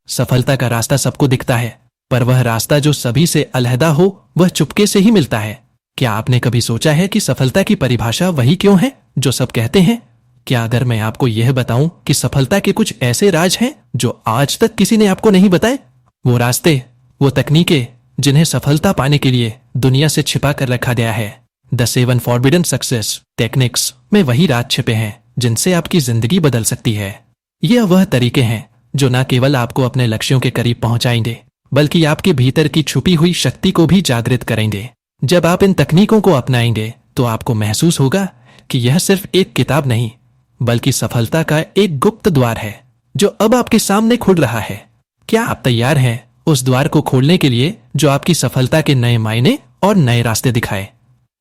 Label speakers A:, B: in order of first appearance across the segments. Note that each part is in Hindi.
A: सफलता का रास्ता सबको दिखता है, पर वह रास्ता जो सभी से अलहदा हो वह चुपके से ही मिलता है। क्या आपने कभी सोचा है कि सफलता की परिभाषा वही क्यों है जो सब कहते हैं? क्या अगर मैं आपको यह बताऊं कि सफलता के कुछ ऐसे राज हैं जो आज तक किसी ने आपको नहीं बताए? वो रास्ते, वो तकनीकें जिन्हें सफलता पाने के लिए दुनिया से छिपा कर रखा गया है। द 7 फॉरबिडन सक्सेस टेक्निक्स में वही राज छिपे हैं जिनसे आपकी जिंदगी बदल सकती है। यह वह तरीके हैं जो न केवल आपको अपने लक्ष्यों के करीब पहुंचाएंगे, बल्कि आपके भीतर की छुपी हुई शक्ति को भी जागृत करेंगे। जब आप इन तकनीकों को अपनाएंगे तो आपको महसूस होगा कि यह सिर्फ एक किताब नहीं, बल्कि सफलता का एक गुप्त द्वार है जो अब आपके सामने खुल रहा है। क्या आप तैयार हैं उस द्वार को खोलने के लिए जो आपकी सफलता के नए मायने और नए रास्ते दिखाए?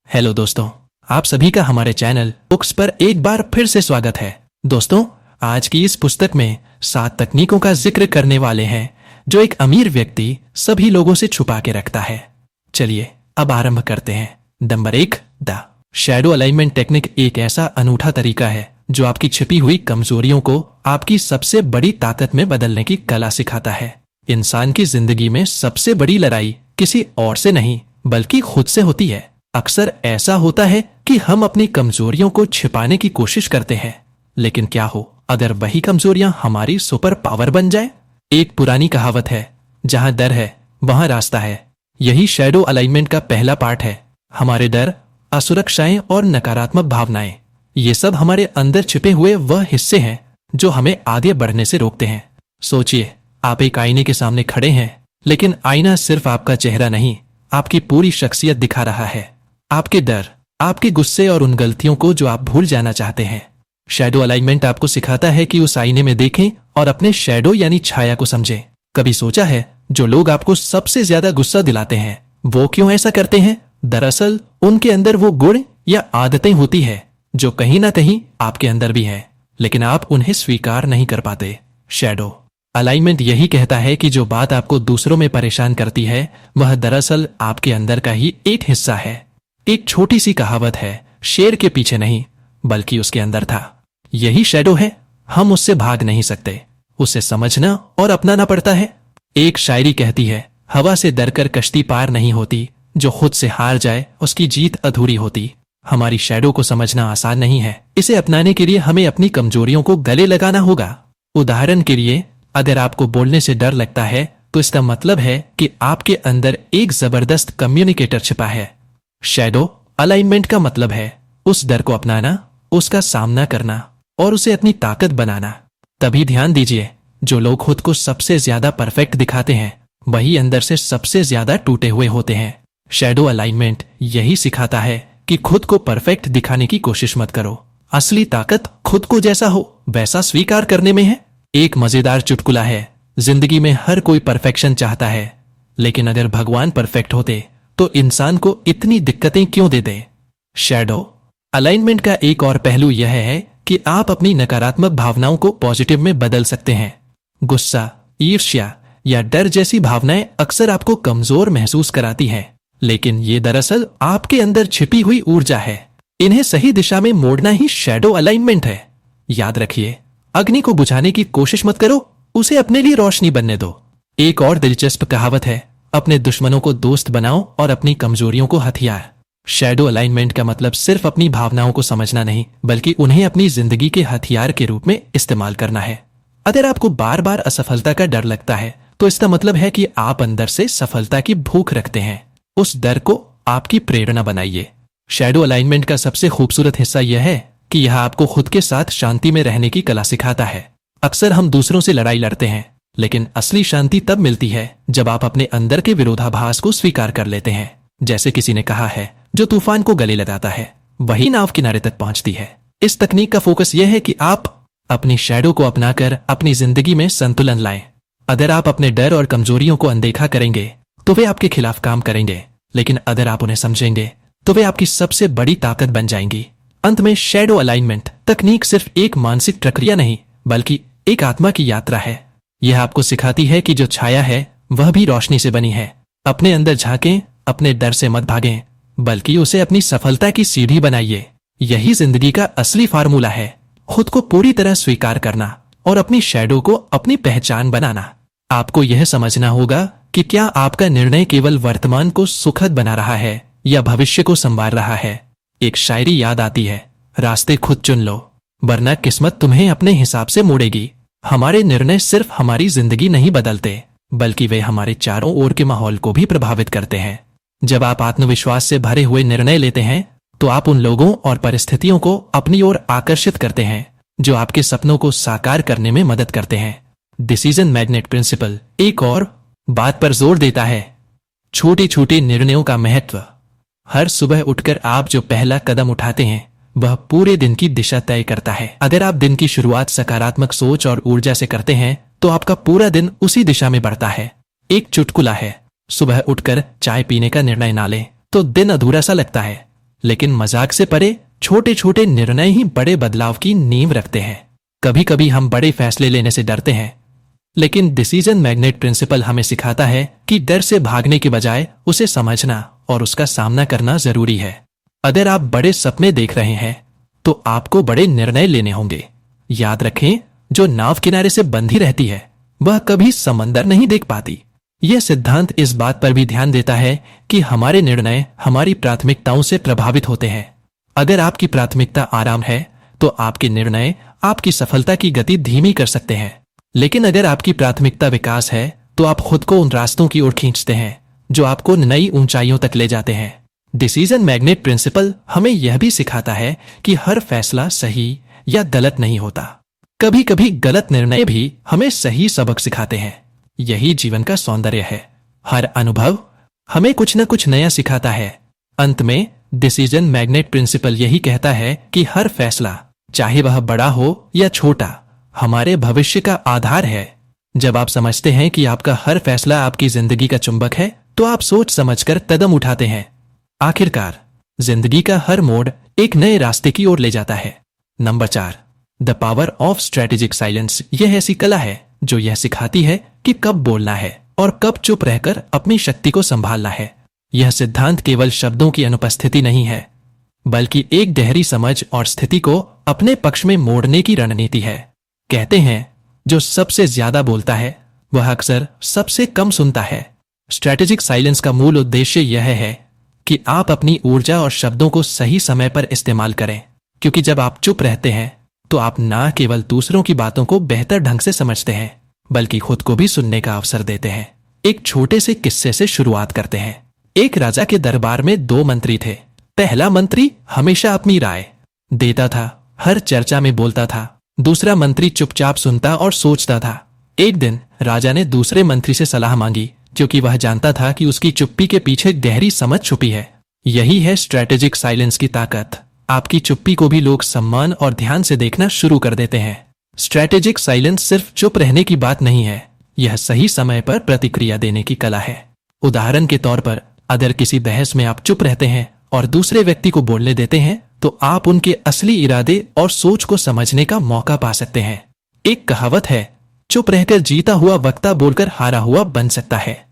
A: हेलो दोस्तों, आप सभी का हमारे चैनल बुक्स पर एक बार फिर से स्वागत है। दोस्तों, आज की इस पुस्तक में 7 तकनीकों का जिक्र करने वाले हैं जो एक अमीर व्यक्ति सभी लोगों से छुपा के रखता है। चलिए अब आरंभ करते हैं। Number 1, the shadow alignment technique एक ऐसा अनूठा तरीका है जो आपकी छिपी हुई कमजोरियों को आपकी सबसे बड़ी ताकत में बदलने की कला सिखाता है। इंसान की जिंदगी में सबसे बड़ी लड़ाई किसी और से नहीं बल्कि खुद से होती है। अक्सर ऐसा होता है कि हम अपनी कमजोरियों को छिपाने की कोशिश करते हैं, लेकिन क्या हो अगर वही कमजोरियां हमारी सुपर पावर बन जाए? एक पुरानी कहावत है, जहां डर है वहां रास्ता है। यही शैडो अलाइनमेंट का पहला पार्ट है। हमारे डर, असुरक्षाएं और नकारात्मक भावनाएं, ये सब हमारे अंदर छिपे हुए वह हिस्से हैं जो हमें आगे बढ़ने से रोकते हैं। सोचिए, आप एक आईने के सामने खड़े हैं, लेकिन आईना सिर्फ आपका चेहरा नहीं, आपकी पूरी शख्सियत दिखा रहा है। आपके डर, आपके गुस्से और उन गलतियों को जो आप भूल जाना चाहते हैं। शैडो अलाइनमेंट आपको सिखाता है कि उस आईने में देखें और अपने शैडो यानी छाया को समझें। कभी सोचा है जो लोग आपको सबसे ज्यादा गुस्सा दिलाते हैं वो क्यों ऐसा करते हैं? दरअसल उनके अंदर वो गुण या आदतें होती है जो कहीं ना कहीं आपके अंदर भी है, लेकिन आप उन्हें स्वीकार नहीं कर पाते। शैडो अलाइनमेंट यही कहता है कि जो बात आपको दूसरों में परेशान करती है वह दरअसल आपके अंदर का ही एक हिस्सा है। एक छोटी सी कहावत है, शेर के पीछे नहीं बल्कि उसके अंदर था। यही शैडो है, हम उससे भाग नहीं सकते, उसे समझना और अपनाना पड़ता है। एक शायरी कहती है, हवा से डरकर कश्ती पार नहीं होती, जो खुद से हार जाए उसकी जीत अधूरी होती। हमारी शैडो को समझना आसान नहीं है, इसे अपनाने के लिए हमें अपनी कमजोरियों को गले लगाना होगा। उदाहरण के लिए, अगर आपको बोलने से डर लगता है तो इसका मतलब है कि आपके अंदर एक जबरदस्त कम्युनिकेटर छिपा है। शैडो अलाइनमेंट का मतलब है उस डर को अपनाना, उसका सामना करना और उसे अपनी ताकत बनाना। तभी ध्यान दीजिए, जो लोग खुद को सबसे ज्यादा परफेक्ट दिखाते हैं वही अंदर से सबसे ज्यादा टूटे हुए होते हैं। शैडो अलाइनमेंट यही सिखाता है कि खुद को परफेक्ट दिखाने की कोशिश मत करो। असली ताकत खुद को जैसा हो वैसा स्वीकार करने में है। एक मजेदार चुटकुला है, जिंदगी में हर कोई परफेक्शन चाहता है, लेकिन अगर भगवान परफेक्ट होते तो इंसान को इतनी दिक्कतें क्यों देते? शैडो अलाइनमेंट का एक और पहलू यह है कि आप अपनी नकारात्मक भावनाओं को पॉजिटिव में बदल सकते हैं। गुस्सा, ईर्ष्या या डर जैसी भावनाएं अक्सर आपको कमजोर महसूस कराती हैं, लेकिन ये दरअसल आपके अंदर छिपी हुई ऊर्जा है। इन्हें सही दिशा में मोड़ना ही शैडो अलाइनमेंट है। याद रखिए, अग्नि को बुझाने की कोशिश मत करो, उसे अपने लिए रोशनी बनने दो। एक और दिलचस्प कहावत है, अपने दुश्मनों को दोस्त बनाओ और अपनी कमजोरियों को हथियार। शैडो अलाइनमेंट का मतलब सिर्फ अपनी भावनाओं को समझना नहीं, बल्कि उन्हें अपनी जिंदगी के हथियार के रूप में इस्तेमाल करना है। अगर आपको बार बार असफलता का डर लगता है तो इसका मतलब है कि आप अंदर से सफलता की भूख रखते हैं। उस डर को आपकी प्रेरणा बनाइए। शैडो अलाइनमेंट का सबसे खूबसूरत हिस्सा यह है कि यह आपको खुद के साथ शांति में रहने की कला सिखाता है। अक्सर हम दूसरों से लड़ाई लड़ते हैं, लेकिन असली शांति तब मिलती है जब आप अपने अंदर के विरोधाभास को स्वीकार कर लेते हैं। जैसे किसी ने कहा है, जो तूफान को गले लगाता है वही नाव किनारे तक पहुंचती है। इस तकनीक का फोकस यह है कि आप अपनी शैडो को अपनाकर अपनी जिंदगी में संतुलन लाएं। अगर आप अपने डर और कमजोरियों को अनदेखा करेंगे तो वे आपके खिलाफ काम करेंगे, लेकिन अगर आप उन्हें समझेंगे तो वे आपकी सबसे बड़ी ताकत बन जाएंगी। अंत में, शैडो अलाइनमेंट तकनीक सिर्फ एक मानसिक प्रक्रिया नहीं बल्कि एक आत्मा की यात्रा है। यह आपको सिखाती है कि जो छाया है वह भी रोशनी से बनी है। अपने अंदर झांकें, अपने डर से मत भागें, बल्कि उसे अपनी सफलता की सीढ़ी बनाइए। यही जिंदगी का असली फार्मूला है, खुद को पूरी तरह स्वीकार करना और अपनी शैडो को अपनी पहचान बनाना। आपको यह समझना होगा कि क्या आपका निर्णय केवल वर्तमान को सुखद बना रहा है या भविष्य को संवार रहा है। एक शायरी याद आती है, रास्ते खुद चुन लो, वरना किस्मत तुम्हें अपने हिसाब से मोड़ेगी। हमारे निर्णय सिर्फ हमारी जिंदगी नहीं बदलते, बल्कि वे हमारे चारों ओर के माहौल को भी प्रभावित करते हैं। जब आप आत्मविश्वास से भरे हुए निर्णय लेते हैं तो आप उन लोगों और परिस्थितियों को अपनी ओर आकर्षित करते हैं जो आपके सपनों को साकार करने में मदद करते हैं। डिसीजन मैग्नेट प्रिंसिपल एक और बात पर जोर देता है, छोटे छोटे निर्णयों का महत्व। हर सुबह उठकर आप जो पहला कदम उठाते हैं वह पूरे दिन की दिशा तय करता है। अगर आप दिन की शुरुआत सकारात्मक सोच और ऊर्जा से करते हैं तो आपका पूरा दिन उसी दिशा में बढ़ता है। एक चुटकुला है, सुबह उठकर चाय पीने का निर्णय ना लें तो दिन अधूरा सा लगता है, लेकिन मजाक से परे छोटे छोटे निर्णय ही बड़े बदलाव की नींव रखते हैं। कभी कभी हम बड़े फैसले लेने से डरते हैं, लेकिन डिसीजन मैग्नेट प्रिंसिपल हमें सिखाता है कि डर से भागने के बजाय उसे समझना और उसका सामना करना जरूरी है। अगर आप बड़े सपने देख रहे हैं तो आपको बड़े निर्णय लेने होंगे। याद रखें, जो नाव किनारे से बंधी रहती है वह कभी समंदर नहीं देख पाती। यह सिद्धांत इस बात पर भी ध्यान देता है कि हमारे निर्णय हमारी प्राथमिकताओं से प्रभावित होते हैं। अगर आपकी प्राथमिकता आराम है तो आपके निर्णय आपकी सफलता की गति धीमी कर सकते हैं, लेकिन अगर आपकी प्राथमिकता विकास है तो आप खुद को उन रास्तों की ओर खींचते हैं जो आपको नई ऊंचाइयों तक ले जाते हैं। डिसीजन मैग्नेट प्रिंसिपल हमें यह भी सिखाता है कि हर फैसला सही या गलत नहीं होता। कभी कभी गलत निर्णय भी हमें सही सबक सिखाते हैं। यही जीवन का सौंदर्य है। हर अनुभव हमें कुछ न कुछ नया सिखाता है। अंत में डिसीजन मैग्नेट प्रिंसिपल यही कहता है कि हर फैसला, चाहे वह बड़ा हो या छोटा, हमारे भविष्य का आधार है। जब आप समझते हैं कि आपका हर फैसला आपकी जिंदगी का चुंबक है तो आप सोच समझकर कदम उठाते हैं। आखिरकार जिंदगी का हर मोड़ एक नए रास्ते की ओर ले जाता है। Number 4, the power of strategic silence. यह ऐसी कला है जो यह सिखाती है कि कब बोलना है और कब चुप रहकर अपनी शक्ति को संभालना है। यह सिद्धांत केवल शब्दों की अनुपस्थिति नहीं है, बल्कि एक गहरी समझ और स्थिति को अपने पक्ष में मोड़ने की रणनीति है। कहते हैं, जो सबसे ज्यादा बोलता है वह अक्सर सबसे कम सुनता है। स्ट्रेटेजिक साइलेंस का मूल उद्देश्य यह है कि आप अपनी ऊर्जा और शब्दों को सही समय पर इस्तेमाल करें, क्योंकि जब आप चुप रहते हैं तो आप ना केवल दूसरों की बातों को बेहतर ढंग से समझते हैं, बल्कि खुद को भी सुनने का अवसर देते हैं। एक छोटे से किस्से से शुरुआत करते हैं। एक राजा के दरबार में 2 मंत्री थे। पहला मंत्री हमेशा अपनी राय देता था, हर चर्चा में बोलता था। दूसरा मंत्री चुपचाप सुनता और सोचता था। एक दिन राजा ने दूसरे मंत्री से सलाह मांगी, क्योंकि वह जानता था कि उसकी चुप्पी के पीछे गहरी समझ छुपी है। यही है स्ट्रेटेजिक साइलेंस की ताकत। आपकी चुप्पी को भी लोग सम्मान और ध्यान से देखना शुरू कर देते हैं। स्ट्रेटेजिक साइलेंस सिर्फ चुप रहने की बात नहीं है, यह सही समय पर प्रतिक्रिया देने की कला है। उदाहरण के तौर पर, अगर किसी बहस में आप चुप रहते हैं और दूसरे व्यक्ति को बोलने देते हैं तो आप उनके असली इरादे और सोच को समझने का मौका पा सकते हैं। एक कहावत है, चुप रहकर जीता हुआ वक्ता बोलकर हारा हुआ बन सकता है।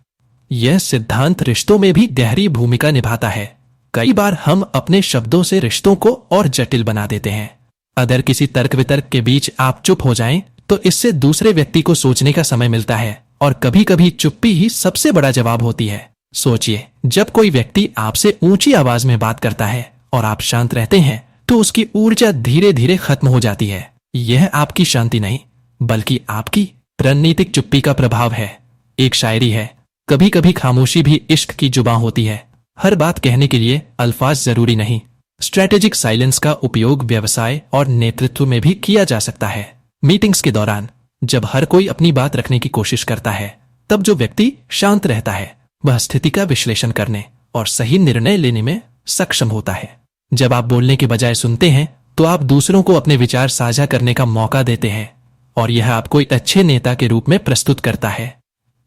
A: यह सिद्धांत रिश्तों में भी गहरी भूमिका निभाता है। कई बार हम अपने शब्दों से रिश्तों को और जटिल बना देते हैं। अगर किसी तर्क वितर्क के बीच आप चुप हो जाएं, तो इससे दूसरे व्यक्ति को सोचने का समय मिलता है, और कभी कभी चुप्पी ही सबसे बड़ा जवाब होती है। सोचिए, जब कोई व्यक्ति आपसे ऊंची आवाज में बात करता है और आप शांत रहते हैं तो उसकी ऊर्जा धीरे धीरे खत्म हो जाती है। यह आपकी शांति नहीं, बल्कि आपकी रणनीतिक चुप्पी का प्रभाव है। एक शायरी है, कभी कभी खामोशी भी इश्क की जुबां होती है। हर बात कहने के लिए अल्फाज जरूरी नहीं। स्ट्रेटेजिक साइलेंस का उपयोग व्यवसाय और नेतृत्व में भी किया जा सकता है। मीटिंग्स के दौरान जब हर कोई अपनी बात रखने की कोशिश करता है, तब जो व्यक्ति शांत रहता है वह स्थिति का विश्लेषण करने और सही निर्णय लेने में सक्षम होता है। जब आप बोलने के बजाय सुनते हैं तो आप दूसरों को अपने विचार साझा करने का मौका देते हैं, और यह आपको एक अच्छे नेता के रूप में प्रस्तुत करता है।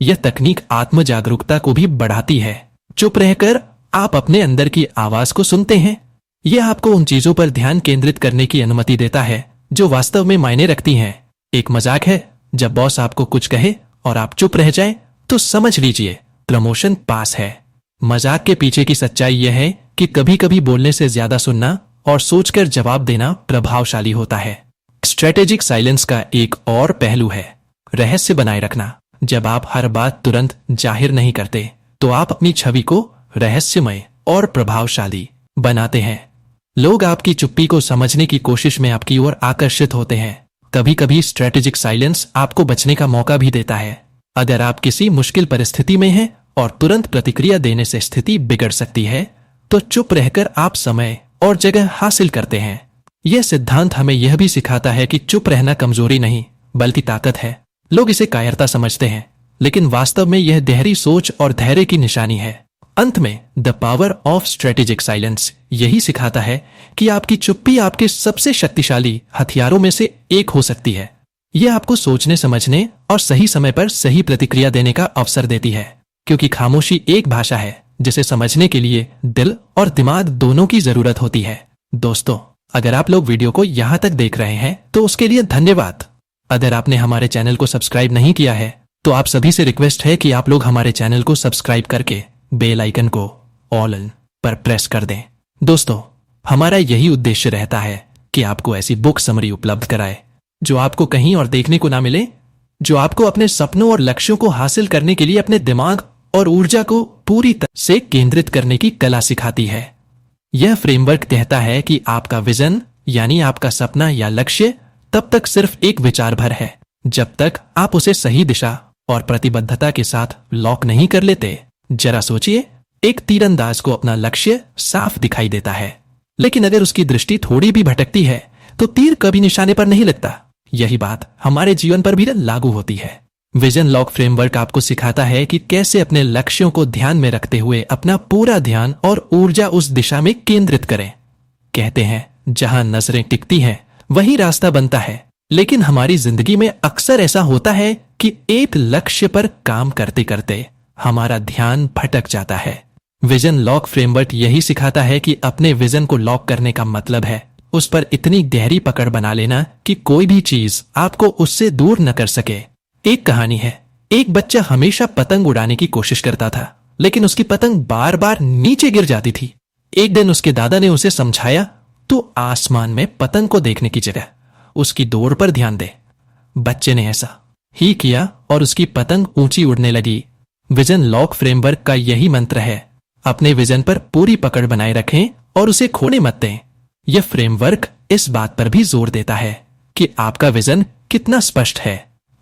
A: यह तकनीक आत्म जागरूकता को भी बढ़ाती है। चुप रहकर आप अपने अंदर की आवाज को सुनते हैं। यह आपको उन चीजों पर ध्यान केंद्रित करने की अनुमति देता है जो वास्तव में मायने रखती हैं। एक मजाक है, जब बॉस आपको कुछ कहे और आप चुप रह जाएं, तो समझ लीजिए प्रमोशन पास है। मजाक के पीछे की सच्चाई यह है कि कभी कभी बोलने से ज्यादा सुनना और सोचकर जवाब देना प्रभावशाली होता है। स्ट्रेटेजिक साइलेंस का एक और पहलू है रहस्य बनाए रखना। जब आप हर बात तुरंत जाहिर नहीं करते तो आप अपनी छवि को रहस्यमय और प्रभावशाली बनाते हैं। लोग आपकी चुप्पी को समझने की कोशिश में आपकी ओर आकर्षित होते हैं। कभी कभी स्ट्रेटेजिक साइलेंस आपको बचने का मौका भी देता है। अगर आप किसी मुश्किल परिस्थिति में हैं और तुरंत प्रतिक्रिया देने से स्थिति बिगड़ सकती है, तो चुप रहकर आप समय और जगह हासिल करते हैं। यह सिद्धांत हमें यह भी सिखाता है कि चुप रहना कमजोरी नहीं बल्कि ताकत है। लोग इसे कायरता समझते हैं, लेकिन वास्तव में यह गहरी सोच और धैर्य की निशानी है। अंत में the power of strategic silence यही सिखाता है कि आपकी चुप्पी आपके सबसे शक्तिशाली हथियारों में से एक हो सकती है। यह आपको सोचने, समझने और सही समय पर सही प्रतिक्रिया देने का अवसर देती है, क्योंकि खामोशी एक भाषा है जिसे समझने के लिए दिल और दिमाग दोनों की जरूरत होती है। दोस्तों, अगर आप लोग वीडियो को यहाँ तक देख रहे हैं तो उसके लिए धन्यवाद। अगर आपने हमारे चैनल को सब्सक्राइब नहीं किया है तो आप सभी से रिक्वेस्ट है कि आप लोग हमारे चैनल को सब्सक्राइब करके बेल आइकन को ऑल इन पर प्रेस कर दें। दोस्तों, हमारा यही उद्देश्य रहता है कि आपको ऐसी बुक समरी उपलब्ध कराए जो आपको कहीं और देखने को ना मिले, जो आपको अपने सपनों और लक्ष्यों को हासिल करने के लिए अपने दिमाग और ऊर्जा को पूरी तरह से केंद्रित करने की कला सिखाती है। यह फ्रेमवर्क कहता है कि आपका विजन यानी आपका सपना या लक्ष्य तब तक सिर्फ एक विचार भर है जब तक आप उसे सही दिशा और प्रतिबद्धता के साथ लॉक नहीं कर लेते। जरा सोचिए, एक तीरंदाज को अपना लक्ष्य साफ दिखाई देता है, लेकिन अगर उसकी दृष्टि थोड़ी भी भटकती है तो तीर कभी निशाने पर नहीं लगता। यही बात हमारे जीवन पर भी लागू होती है। विजन लॉक फ्रेमवर्क आपको सिखाता है कि कैसे अपने लक्ष्यों को ध्यान में रखते हुए अपना पूरा ध्यान और ऊर्जा उस दिशा में केंद्रित करें। कहते हैं, जहां नजरें टिकती हैं वही रास्ता बनता है, लेकिन हमारी जिंदगी में अक्सर ऐसा होता है कि एक लक्ष्य पर काम करते करते हमारा ध्यान भटक जाता है। विजन लॉक फ्रेमवर्क यही सिखाता है कि अपने विजन को लॉक करने का मतलब है उस पर इतनी गहरी पकड़ बना लेना कि कोई भी चीज आपको उससे दूर न कर सके। एक कहानी है, एक बच्चा हमेशा पतंग उड़ाने की कोशिश करता था, लेकिन उसकी पतंग बार बार नीचे गिर जाती थी। एक दिन उसके दादा ने उसे समझाया, तो आसमान में पतंग को देखने की जगह उसकी दौड़ पर ध्यान दे। बच्चे ने ऐसा ही किया और उसकी पतंग ऊंची उड़ने लगी। विजन लॉक फ्रेमवर्क का यही मंत्र है, अपने विजन पर पूरी पकड़ बनाए रखें और उसे खोने मत दें। यह फ्रेमवर्क इस बात पर भी जोर देता है कि आपका विजन कितना स्पष्ट है।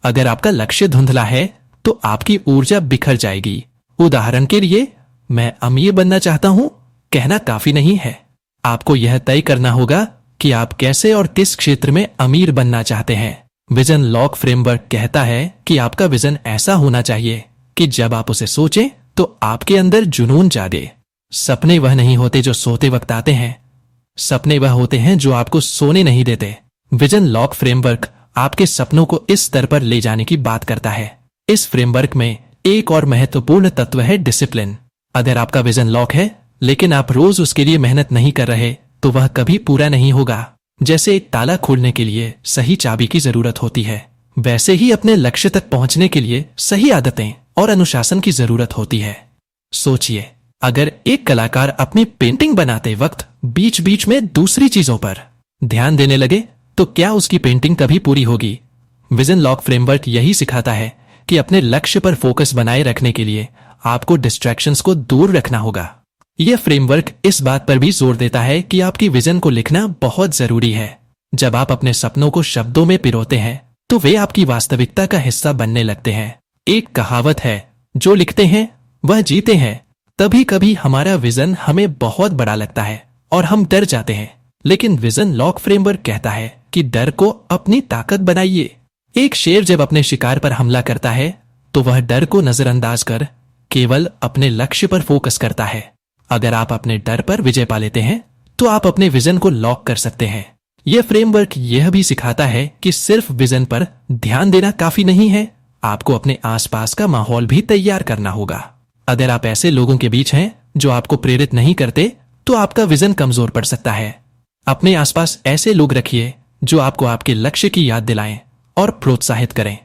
A: अगर आपका लक्ष्य धुंधला है तो आपकी ऊर्जा बिखर जाएगी। उदाहरण के लिए, मैं अमीर बनना चाहता हूं कहना काफी नहीं है। आपको यह तय करना होगा कि आप कैसे और किस क्षेत्र में अमीर बनना चाहते हैं। विजन लॉक फ्रेमवर्क कहता है कि आपका विजन ऐसा होना चाहिए कि जब आप उसे सोचें तो आपके अंदर जुनून जागे। सपने वह नहीं होते जो सोते वक्त आते हैं, सपने वह होते हैं जो आपको सोने नहीं देते। विजन लॉक फ्रेमवर्क आपके सपनों को इस स्तर पर ले जाने की बात करता है। इस फ्रेमवर्क में एक और महत्वपूर्ण तत्व है डिसिप्लिन। अगर आपका विजन लॉक है लेकिन आप रोज उसके लिए मेहनत नहीं कर रहे तो वह कभी पूरा नहीं होगा। जैसे एक ताला खोलने के लिए सही चाबी की जरूरत होती है, वैसे ही अपने लक्ष्य तक पहुंचने के लिए सही आदतें और अनुशासन की जरूरत होती है। सोचिए, अगर एक कलाकार अपनी पेंटिंग बनाते वक्त बीच बीच में दूसरी चीजों पर ध्यान देने लगे तो क्या उसकी पेंटिंग कभी पूरी होगी? विजन लॉक फ्रेमवर्क यही सिखाता है कि अपने लक्ष्य पर फोकस बनाए रखने के लिए आपको डिस्ट्रैक्शंस को दूर रखना होगा। यह फ्रेमवर्क इस बात पर भी जोर देता है कि आपकी विजन को लिखना बहुत जरूरी है। जब आप अपने सपनों को शब्दों में पिरोते हैं तो वे आपकी वास्तविकता का हिस्सा बनने लगते हैं। एक कहावत है, जो लिखते हैं वह जीते हैं। तभी कभी हमारा विजन हमें बहुत बड़ा लगता है और हम डर जाते हैं, लेकिन विजन लॉक फ्रेमवर्क कहता है कि डर को अपनी ताकत बनाइए। एक शेर जब अपने शिकार पर हमला करता है तो वह डर को नजरअंदाज कर केवल अपने लक्ष्य पर फोकस करता है। अगर आप अपने डर पर विजय पा लेते हैं तो आप अपने विजन को लॉक कर सकते हैं। यह फ्रेमवर्क यह भी सिखाता है कि सिर्फ विजन पर ध्यान देना काफी नहीं है, आपको अपने आसपास का माहौल भी तैयार करना होगा। अगर आप ऐसे लोगों के बीच हैं जो आपको प्रेरित नहीं करते तो आपका विजन कमजोर पड़ सकता है। अपने आसपास ऐसे लोग रखिए जो आपको आपके लक्ष्य की याद दिलाएं और प्रोत्साहित करें।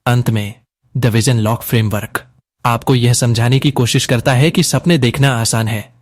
A: अंत में द विजन लॉक फ्रेमवर्क आपको यह समझाने की कोशिश करता है कि सपने देखना आसान है,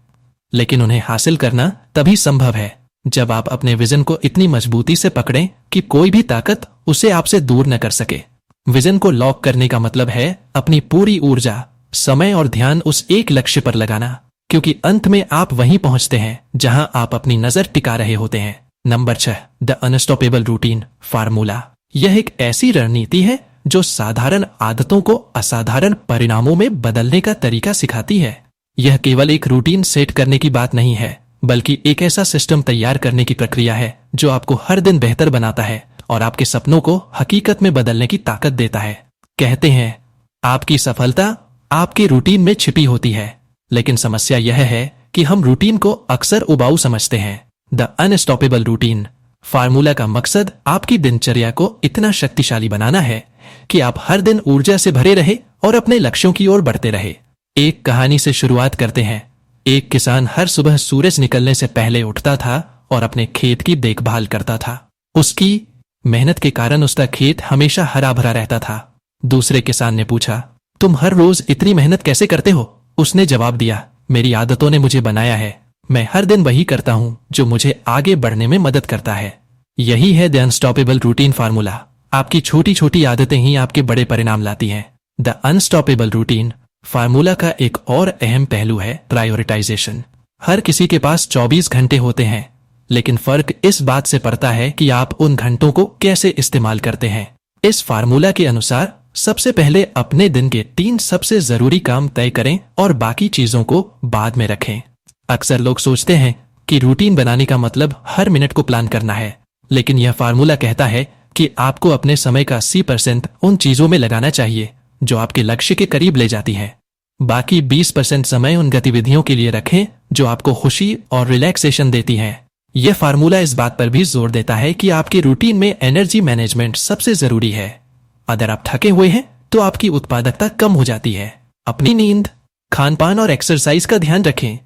A: लेकिन उन्हें हासिल करना तभी संभव है जब आप अपने विजन को इतनी मजबूती से पकड़ें कि कोई भी ताकत उसे आपसे दूर न कर सके। विजन को लॉक करने का मतलब है अपनी पूरी ऊर्जा, समय और ध्यान उस एक लक्ष्य पर लगाना, क्योंकि अंत में आप वहीं पहुंचते हैं जहां आप अपनी नजर टिका रहे होते हैं। Number 6, the unstoppable routine formula. यह एक ऐसी रणनीति है जो साधारण आदतों को असाधारण परिणामों में बदलने का तरीका सिखाती है। यह केवल एक रूटीन सेट करने की बात नहीं है, बल्कि एक ऐसा सिस्टम तैयार करने की प्रक्रिया है जो आपको हर दिन बेहतर बनाता है और आपके सपनों को हकीकत में बदलने की ताकत देता है। कहते हैं आपकी सफलता आपके रूटीन में छिपी होती है, लेकिन समस्या यह है कि हम रूटीन को अक्सर उबाऊ समझते हैं। द अनस्टॉपेबल रूटीन फार्मूला का मकसद आपकी दिनचर्या को इतना शक्तिशाली बनाना है कि आप हर दिन ऊर्जा से भरे रहे और अपने लक्ष्यों की ओर बढ़ते रहे। एक कहानी से शुरुआत करते हैं। एक किसान हर सुबह सूरज निकलने से पहले उठता था और अपने खेत की देखभाल करता था। उसकी मेहनत के कारण उसका खेत हमेशा हरा भरा रहता था। दूसरे किसान ने पूछा, तुम हर रोज इतनी मेहनत कैसे करते हो? उसने जवाब दिया, मेरी आदतों ने मुझे बनाया है। मैं हर दिन वही करता हूं जो मुझे आगे बढ़ने में मदद करता है। यही है द अनस्टॉपेबल रूटीन फार्मूला। आपकी छोटी छोटी आदतें ही आपके बड़े परिणाम लाती हैं। द अनस्टॉपेबल रूटीन फार्मूला का एक और अहम पहलू है प्रायोरिटाइजेशन। हर किसी के पास 24 घंटे होते हैं, लेकिन फर्क इस बात से पड़ता है कि आप उन घंटों को कैसे इस्तेमाल करते हैं। इस फार्मूला के अनुसार सबसे पहले अपने दिन के 3 सबसे जरूरी काम तय करें और बाकी चीजों को बाद में रखें। अक्सर लोग सोचते हैं कि रूटीन बनाने का मतलब हर मिनट को प्लान करना है, लेकिन यह फार्मूला कहता है कि आपको अपने समय का 80% उन चीजों में लगाना चाहिए जो आपके लक्ष्य के करीब ले जाती हैं। बाकी 20% समय उन गतिविधियों के लिए रखें जो आपको खुशी और रिलैक्सेशन देती हैं। यह फार्मूला इस बात पर भी जोर देता है कि आपके रूटीन में एनर्जी मैनेजमेंट सबसे जरूरी है। अगर आप थके हुए हैं तो आपकी उत्पादकता कम हो जाती है। अपनी नींद, खान-पान और एक्सरसाइज का ध्यान रखें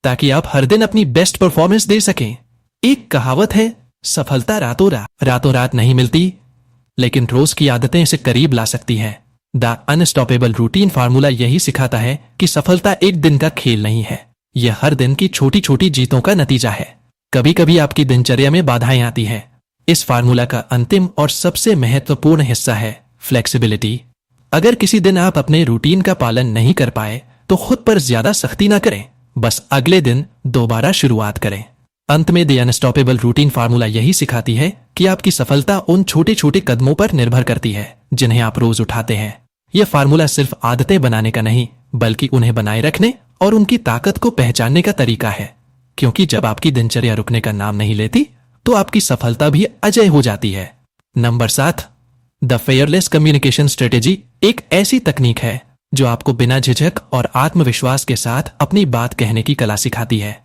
A: ताकि आप हर दिन अपनी बेस्ट परफॉर्मेंस दे सकें। एक कहावत है, सफलता रातों रात नहीं मिलती, लेकिन रोज की आदतें इसे करीब ला सकती हैं। द अनस्टॉपेबल रूटीन फार्मूला यही सिखाता है कि सफलता एक दिन का खेल नहीं है, यह हर दिन की छोटी छोटी जीतों का नतीजा है। कभी कभी आपकी दिनचर्या में बाधाएं आती हैं। इस फार्मूला का अंतिम और सबसे महत्वपूर्ण हिस्सा है फ्लेक्सिबिलिटी। अगर किसी दिन आप अपने रूटीन का पालन नहीं कर पाए तो खुद पर ज्यादा सख्ती ना करें, बस अगले दिन दोबारा शुरुआत करें। अंत में द अनस्टॉपेबल रूटीन फार्मूला यही सिखाती है कि आपकी सफलता उन छोटे छोटे कदमों पर निर्भर करती है जिन्हें आप रोज उठाते हैं। यह फार्मूला सिर्फ आदतें बनाने का नहीं, बल्कि उन्हें बनाए रखने और उनकी ताकत को पहचानने का तरीका है। क्योंकि जब आपकी दिनचर्या रुकने का नाम नहीं लेती तो आपकी सफलता भी अजेय हो जाती है। Number 7, the fearless communication strategy एक ऐसी तकनीक है जो आपको बिना झिझक और आत्मविश्वास के साथ अपनी बात कहने की कला सिखाती है।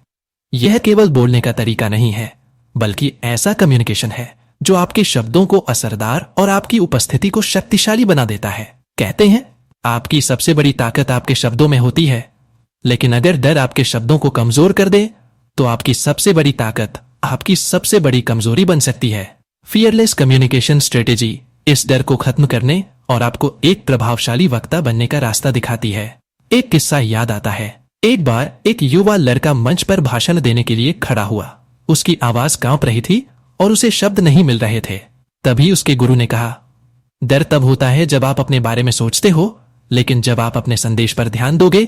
A: यह केवल बोलने का तरीका नहीं है, बल्कि ऐसा कम्युनिकेशन है जो आपके शब्दों को असरदार और आपकी उपस्थिति को शक्तिशाली बना देता है। कहते हैं आपकी सबसे बड़ी ताकत आपके शब्दों में होती है, लेकिन अगर डर आपके शब्दों को कमजोर कर दे तो आपकी सबसे बड़ी ताकत आपकी सबसे बड़ी कमजोरी बन सकती है। फियरलेस कम्युनिकेशन स्ट्रेटेजी इस डर को खत्म करने और आपको एक प्रभावशाली वक्ता बनने का रास्ता दिखाती है। एक किस्सा याद आता है। एक बार एक युवा लड़का मंच पर भाषण देने के लिए खड़ा हुआ। उसकी आवाज कांप रही थी और उसे शब्द नहीं मिल रहे थे। तभी उसके गुरु ने कहा, डर तब होता है जब आप अपने बारे में सोचते हो, लेकिन जब आप अपने संदेश पर ध्यान दोगे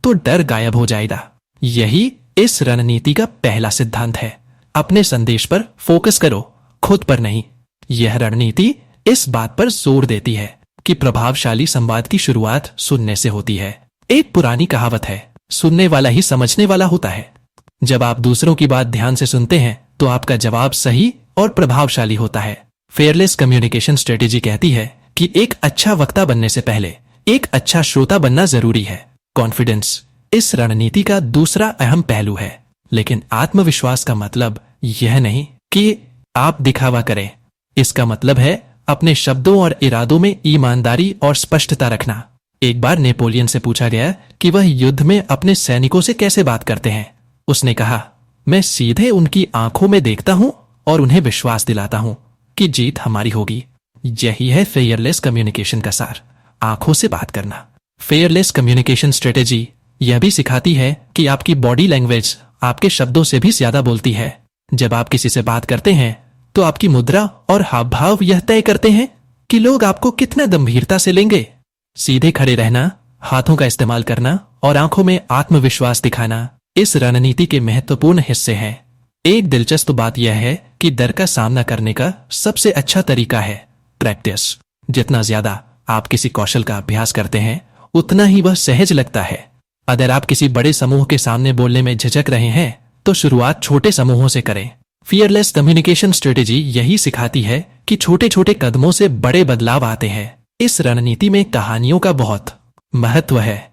A: तो डर गायब हो जाएगा। यही इस रणनीति का पहला सिद्धांत है। अपने संदेश पर फोकस करो, खुद पर नहीं। यह रणनीति इस बात पर जोर देती है कि प्रभावशाली संवाद की शुरुआत सुनने से होती है। एक पुरानी कहावत है, सुनने वाला ही समझने वाला होता है। जब आप दूसरों की बात ध्यान से सुनते हैं तो आपका जवाब सही और प्रभावशाली होता है। फेयरलेस कम्युनिकेशन स्ट्रेटेजी कहती है कि एक अच्छा वक्ता बनने से पहले एक अच्छा श्रोता बनना जरूरी है। कॉन्फिडेंस इस रणनीति का दूसरा अहम पहलू है, लेकिन आत्मविश्वास का मतलब यह नहीं कि आप दिखावा करें। इसका मतलब है अपने शब्दों और इरादों में ईमानदारी और स्पष्टता रखना। एक बार नेपोलियन से पूछा गया कि वह युद्ध में अपने सैनिकों से कैसे बात करते हैं। उसने कहा, मैं सीधे उनकी आंखों में देखता हूं और उन्हें विश्वास दिलाता हूं कि जीत हमारी होगी। यही है फेयरलेस कम्युनिकेशन का सार, आंखों से बात करना। फेयरलेस कम्युनिकेशन स्ट्रेटेजी यह भी सिखाती है कि आपकी बॉडी लैंग्वेज आपके शब्दों से भी ज्यादा बोलती है। जब आप किसी से बात करते हैं तो आपकी मुद्रा और हाव भाव यह तय करते हैं कि लोग आपको कितना गंभीरता से लेंगे। सीधे खड़े रहना, हाथों का इस्तेमाल करना और आंखों में आत्मविश्वास दिखाना इस रणनीति के महत्वपूर्ण हिस्से हैं। एक दिलचस्प बात यह है कि डर का सामना करने का सबसे अच्छा तरीका है प्रैक्टिस। जितना ज्यादा आप किसी कौशल का अभ्यास करते हैं, उतना ही वह सहज लगता है। अगर आप किसी बड़े समूह के सामने बोलने में झिझक रहे हैं, तो शुरुआत छोटे समूहों से करें। फियरलेस कम्युनिकेशन स्ट्रेटेजी यही सिखाती है कि छोटे छोटे कदमों से बड़े बदलाव आते हैं। इस रणनीति में कहानियों का बहुत महत्व है।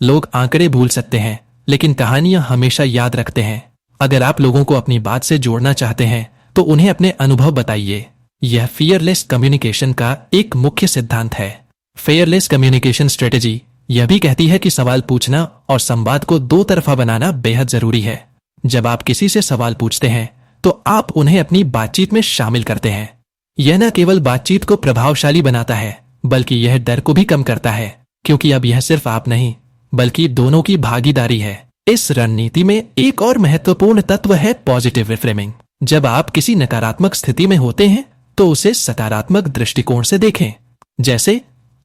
A: लोग आंकड़े भूल सकते हैं, लेकिन कहानियां हमेशा याद रखते हैं। अगर आप लोगों को अपनी बात से जोड़ना चाहते हैं, तो उन्हें अपने अनुभव बताइए। यह फियरलेस कम्युनिकेशन का एक मुख्य सिद्धांत है। फियरलेस कम्युनिकेशन स्ट्रेटेजी यह भी कहती है कि सवाल पूछना और संवाद को दो तरफा बनाना बेहद जरूरी है। जब आप किसी से सवाल पूछते हैं, तो आप उन्हें अपनी बातचीत में शामिल करते हैं। यह न केवल बातचीत को प्रभावशाली बनाता है, बल्कि यह डर को भी कम करता है, क्योंकि अब यह सिर्फ आप नहीं, बल्कि दोनों की भागीदारी है। इस रणनीति में एक और महत्वपूर्ण तत्व है पॉजिटिव रिफ्रेमिंग। जब आप किसी नकारात्मक स्थिति में होते हैं, तो उसे सकारात्मक दृष्टिकोण से देखें। जैसे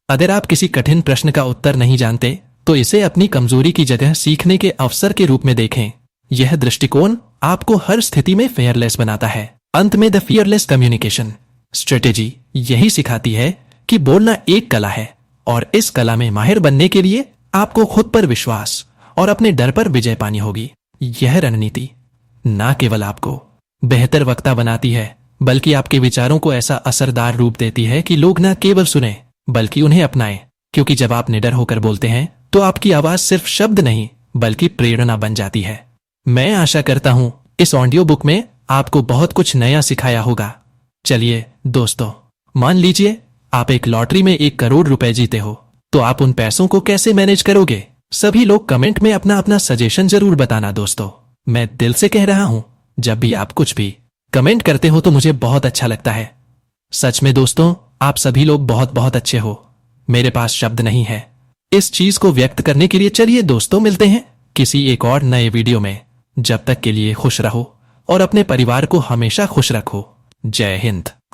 A: अगर आप किसी कठिन प्रश्न का उत्तर नहीं जानते, तो इसे अपनी कमजोरी की जगह सीखने के अवसर के रूप में देखें। यह दृष्टिकोण आपको हर स्थिति में फेयरलेस बनाता है। अंत में द फियरलेस कम्युनिकेशन स्ट्रेटेजी यही सिखाती है कि बोलना एक कला है, और इस कला में माहिर बनने के लिए आपको खुद पर विश्वास और अपने डर पर विजय पानी होगी। यह रणनीति न केवल आपको बेहतर वक्ता बनाती है, बल्कि आपके विचारों को ऐसा असरदार रूप देती है कि लोग न केवल सुने, बल्कि उन्हें अपनाएं। क्योंकि जब आप निडर होकर बोलते हैं, तो आपकी आवाज सिर्फ शब्द नहीं, बल्कि प्रेरणा बन जाती है। मैं आशा करता हूं इस ऑडियो बुक में आपको बहुत कुछ नया सिखाया होगा। चलिए दोस्तों, मान लीजिए आप एक लॉटरी में 1 करोड़ रुपए जीते हो, तो आप उन पैसों को कैसे मैनेज करोगे? सभी लोग कमेंट में अपना अपना सजेशन जरूर बताना दोस्तों। मैं दिल से कह रहा हूं, जब भी आप कुछ भी कमेंट करते हो तो मुझे बहुत अच्छा लगता है। सच में दोस्तों, आप सभी लोग बहुत बहुत अच्छे हो। मेरे पास शब्द नहीं है इस चीज को व्यक्त करने के लिए। चलिए दोस्तों, मिलते हैं किसी एक और नए वीडियो में। जब तक के लिए खुश रहो और अपने परिवार को हमेशा खुश रखो। जय हिंद।